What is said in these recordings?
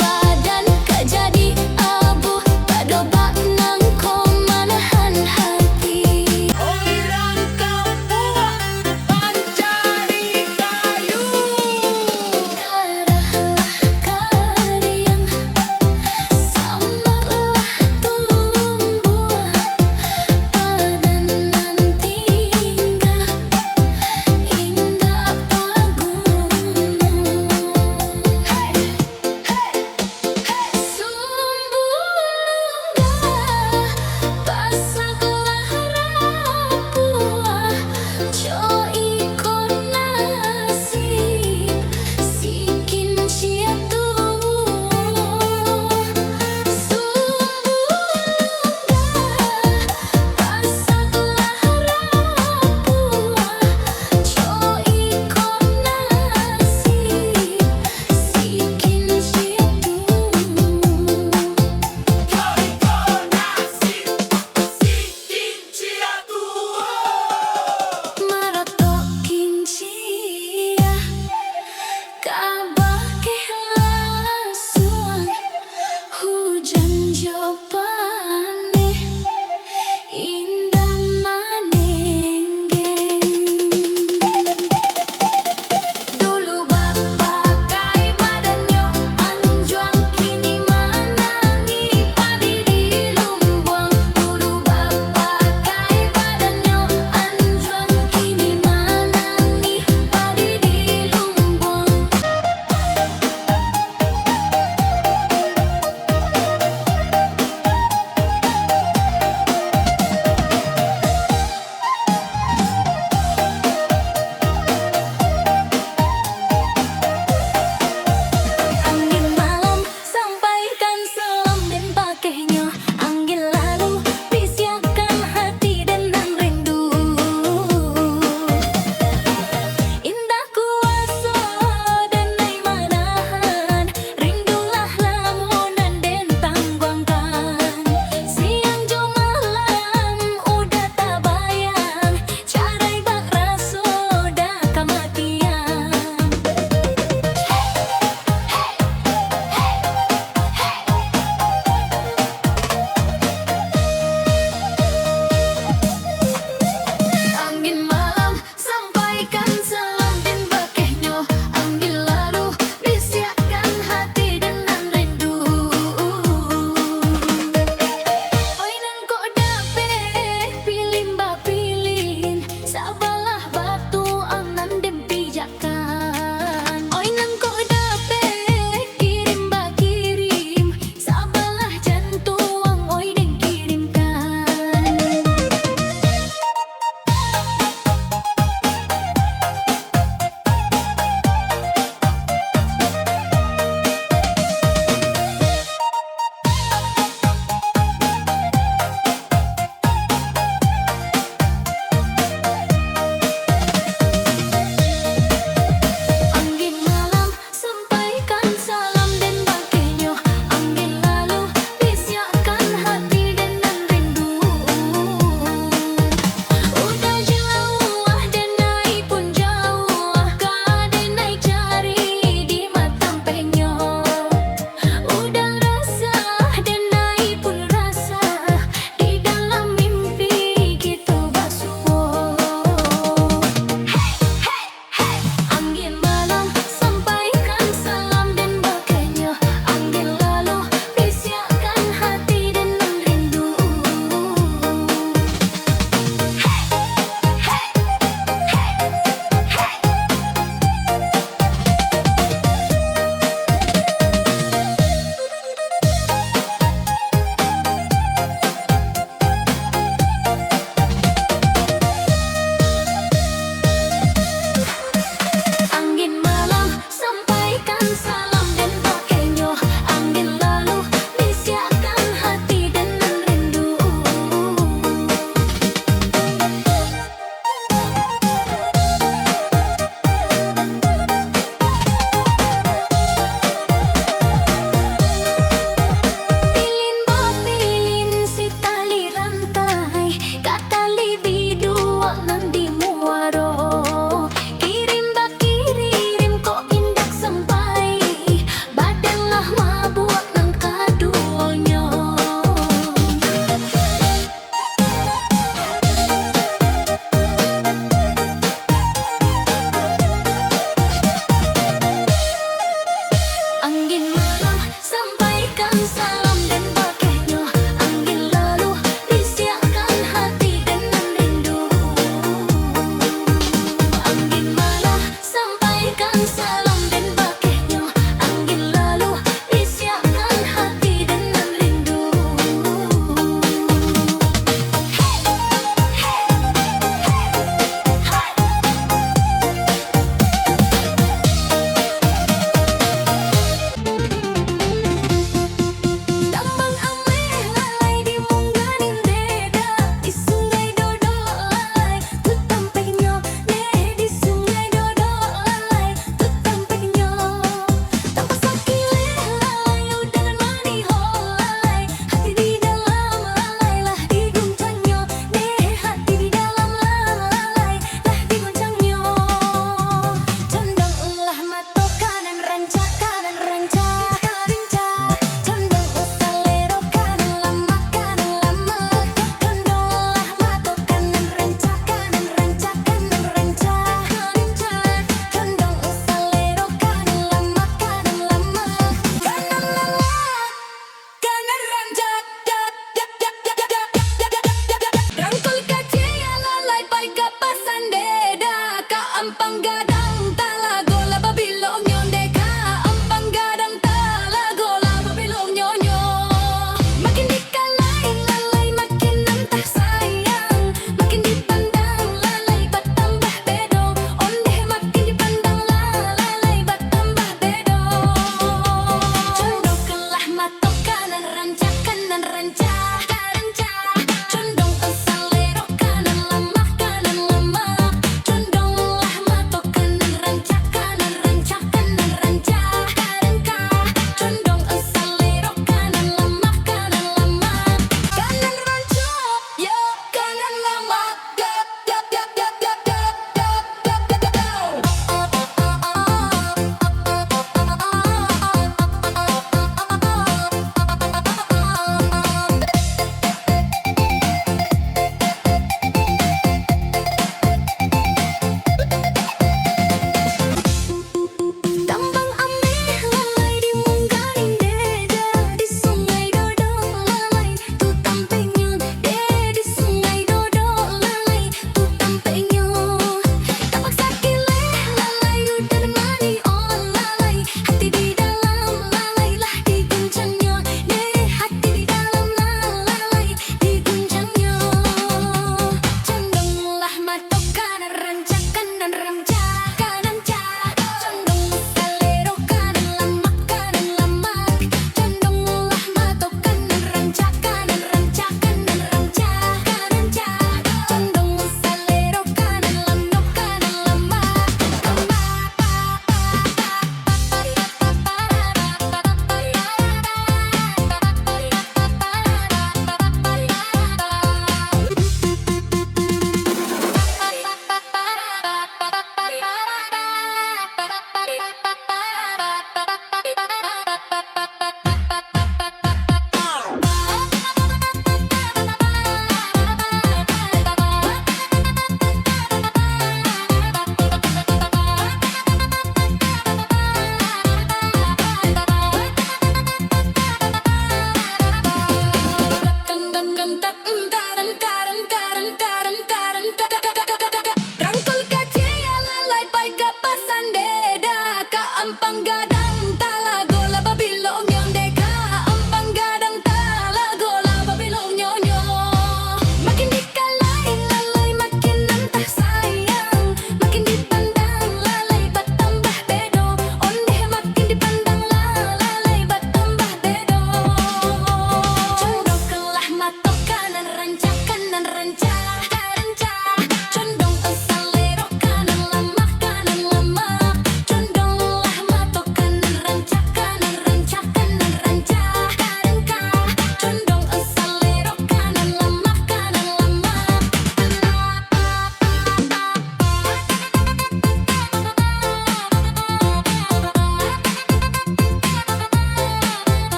badan kak jadi abu, tak dobak nang ko manahan hati. Orang kau buat pancari kayu. Karahlah kariang, samarlah tumbuh, badan nan tinggal indah pagunung.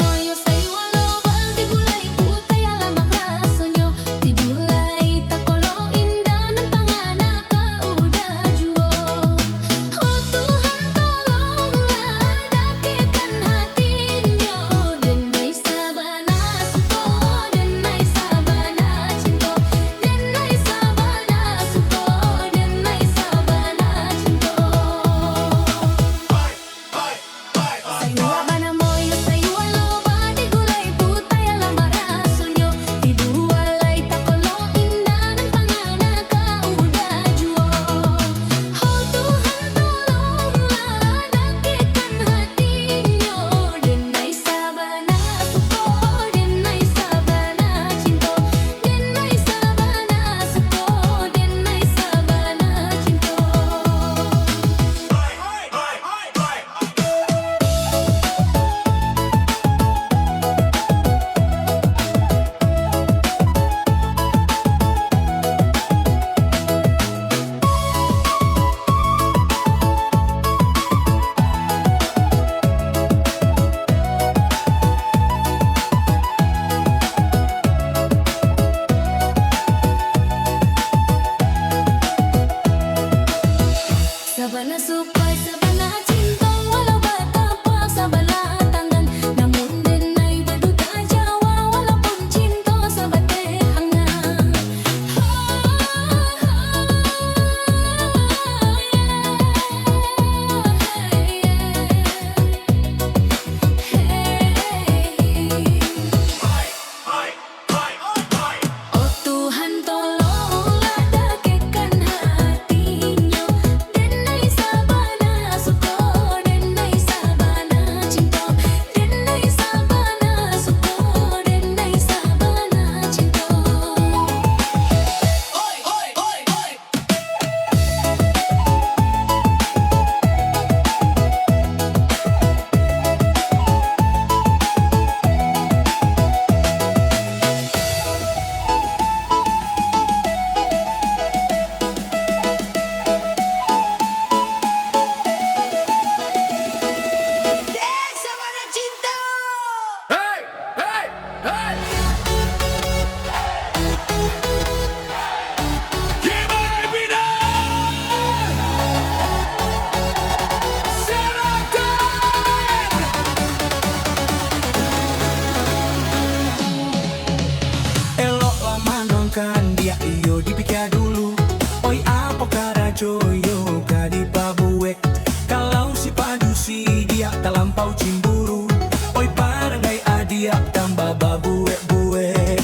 moyo sayualo baldigulay putay alamang rasonyo tidulay takolo indah ng panganaka udah juo. Oh Tuhan tolonglah dakikan hatinya dan may sabana suko dan may sabana cinta dan may sabana suko dan may sabana cinta. Sayua bana moyo sayualo badigulay putay alamang rasonyo tidulay takolo indah ng panganaka udah juo. Oh Tuhan tolonglah dakikan hatinya dan may sabana suko dan may sabana cinta dan may sabana suko dan may sabana cinta. Sabana sukoy, sabana cinta walau betapa sabana tangan namun denai berduka jawa walaupun cinta sabate hangat. Oh Tuhan tolonglah dakikan hatinya dan may sabana suko dan may sabana cinta dan may sabana suko dan may sabana cinta. Sabana cinta. Hey, hey, hey! Gimana bina? Serahkan! Eloklah manongkan dia iyo dipikir dulu. Oi apa karajo yo kadi pabuek. Kalau si padusi dia terlampau cimburu. Oi parangai adia tambah babuek-buek.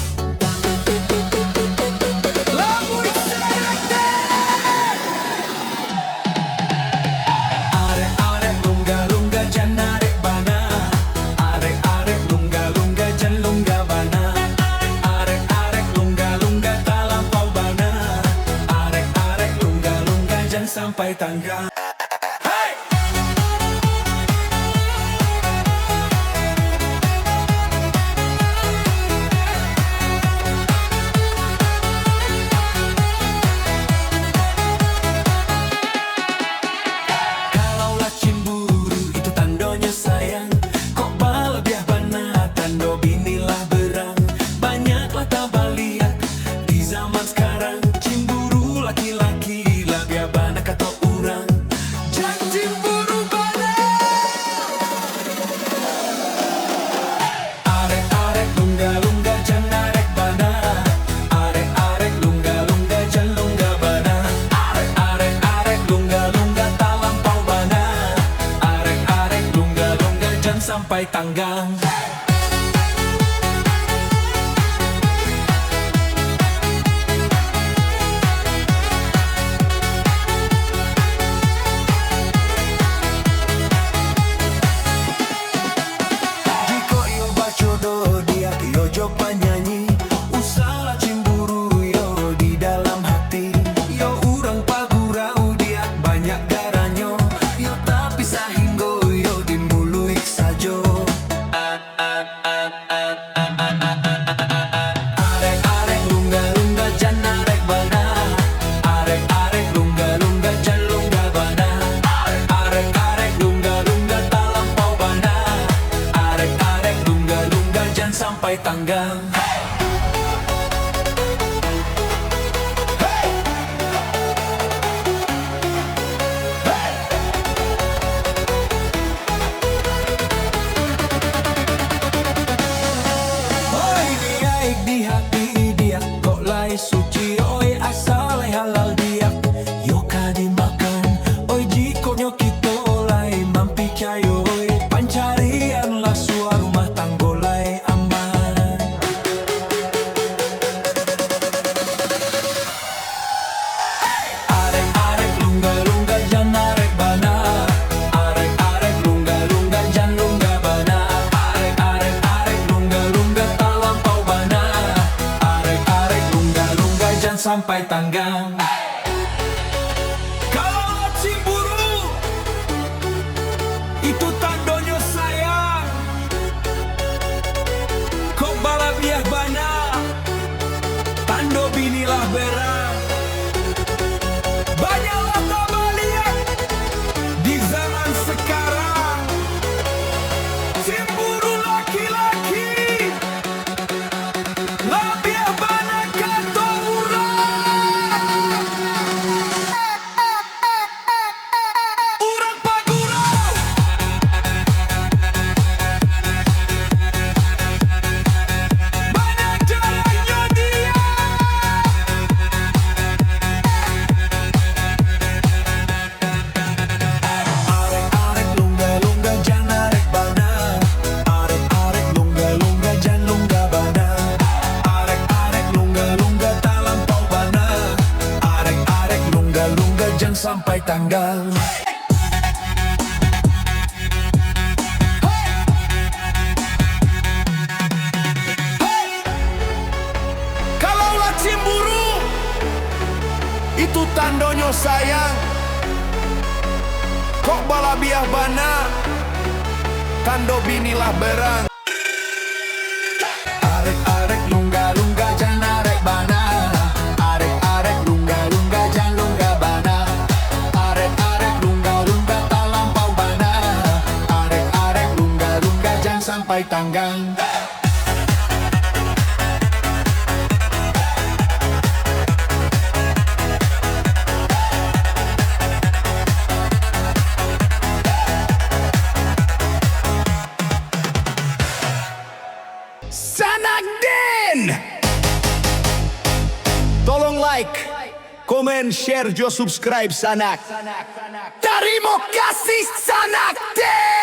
Lagu arek-arek lungga-lungga jan arek bana. Arek-arek lungga-lungga jan lungga bana. Arek-arek lungga-lungga talampau bana. Arek-arek lungga-lungga jan sampai tangga. Hey! Kalaulah cemburu itu tandonya sayang. Kok balebiah bana tando binilah berang. Banyaklah tabaliak di zaman sekarang. Cemburu laki-laki lah biar bana kata orang. Jangan cemburu bana. Arek-arek lungga-lungga jan arek bana. Arek-arek lungga-lungga jan lungga bana. Arek-arek lungga-lungga talampau bana. Arek-arek lungga-lungga jan sampai tanggang. Jiko yo bacodo dia yo jo penyanyi. Usalah cemburu yo di dalam hati. Yo urang pagurau dia banyak garanyo. Yo tapi sahinggo yo dimului sajo. sampai tanggang. Oi diaik di hati dia, kok lai suci oi asal halal dia. Yoka dimakan, oi jikonya kita lai mampi cayo oi. Pancarian lah suara rumah tanggo lai aman. Arek-arek lungga-lungga jan arek bana. Arek-arek lungga-lungga jan lungga bana. Arek-arek lungga-lungga tak lampau bana. Arek-arek lungga-lungga jan sampai tanggang. Kalau cemburu itu tandanya sayang. Kok balabiah bana, tando binilah berang. Banyaklah tambah lihat di zaman sekarang. Cemburu laki-laki, labiah bana kata urang. Urang pagurau. Banyak jalannya dia. Arek-arek lungga-lungga jan arek bana. Arek-arek lungga-lungga jan lungga bana. Arek-arek lungga-lungga tak lampau bana. Arek-arek lungga-lungga jan sampai tanggang. Kalaulah cemburu itu tandanya sayang. Kok balabiah bana, tando binilah berang. Arek-arek lungga-lungga jan arek bana. Arek-arek lungga-lungga jan lungga bana. Arek-arek lungga-lungga tak lampau bana. Arek-arek lungga-lungga jan sampai tanggang. Sanakden. Tolong like, komen, share, jo subscribe Sanak. Terima kasih Sanakden.